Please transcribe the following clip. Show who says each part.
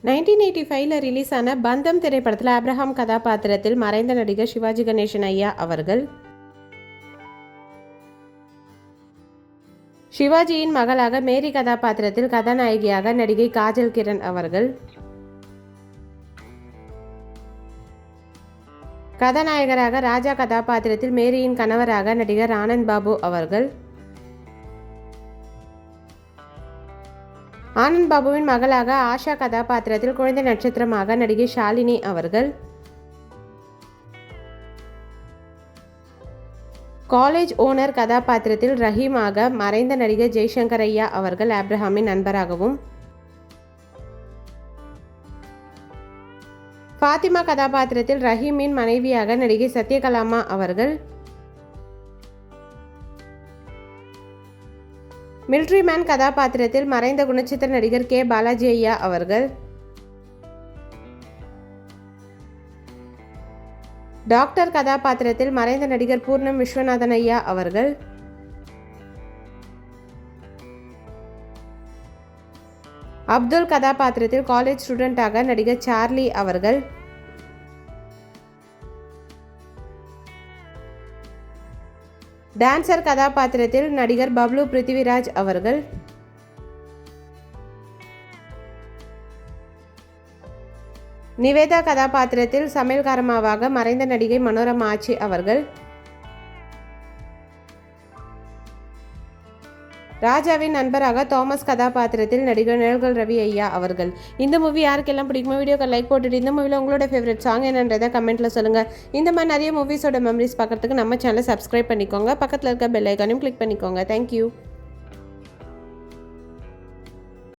Speaker 1: 1985 release ஆன பந்தம் திரைப்படத்தில் ஆப்ரஹாம் கதாபாத்திரத்தில் மறைந்த நடிகர் சிவாஜி கணேசன் ஐயா அவர்கள் சிவாஜியின் மகளாக மேரி கதாபாத்திரத்தில் கதாநாயகியாக நடிகை காஜல் கிரண் அவர்கள், கதாநாயகராக ராஜா கதாபாத்திரத்தில் மேரியின் கணவராக நடிகர் ஆனந்த் பாபு அவர்கள், ஆனந்த் பாபுவின் மகளாக ஆஷா கதாபாத்திரத்தில் குழந்தை நட்சத்திரமாக நடிகை ஷாலினி அவர்கள், காலேஜ் ஓனர் கதாபாத்திரத்தில் ரஹீமாக மறைந்த நடிகர் ஜெய்சங்கர் ஐயா அவர்கள் ஆப்ரஹாமின் நண்பராகவும், ஃபாத்திமா கதாபாத்திரத்தில் ரஹீமின் மனைவியாக நடிகை சத்யகலாமா அவர்கள், மிலிட்ரி மேன் கதாபாத்திரத்தில் மறைந்த குணச்சித்திர நடிகர் கே பாலாஜி ஐயா அவர்கள், டாக்டர் கதாபாத்திரத்தில் மறைந்த நடிகர் பூர்ணம் விஸ்வநாதன் ஐயா அவர்கள், அப்துல் கதாபாத்திரத்தில் காலேஜ் ஸ்டூடெண்டாக நடிகர் சார்லி அவர்கள், டான்சர் கதாபாத்திரத்தில் நடிகர் பப்ளு பிருத்திவிராஜ் அவர்கள், நிவேதா கதாபாத்திரத்தில் சமையல்காரமாவாக மறைந்த நடிகை மனோரமா ஆச்சி அவர்கள், ராஜாவின் நண்பராக தாமஸ் கதாபாத்திரத்தில் நடிகர் நிழல்கள் ரவி ஐயா அவர்கள். இந்த மூவி யாருக்கெல்லாம் பிடிக்குமோ வீடியோக்கு லைக் போட்டுட்டு இந்த மூவியில் உங்களோட ஃபேவரட் சாங் என்னன்றதை கமெண்ட்டில் சொல்லுங்கள். இந்த மாதிரி நிறைய மூவிஸோட மெமரிஸ் பார்க்குறதுக்கு நம்ம சேனலை சப்ஸ்கிரைப் பண்ணிக்கோங்க. பக்கத்தில் இருக்க பெல் ஐக்கானையும் கிளிக் பண்ணிக்கோங்க. தேங்க்யூ.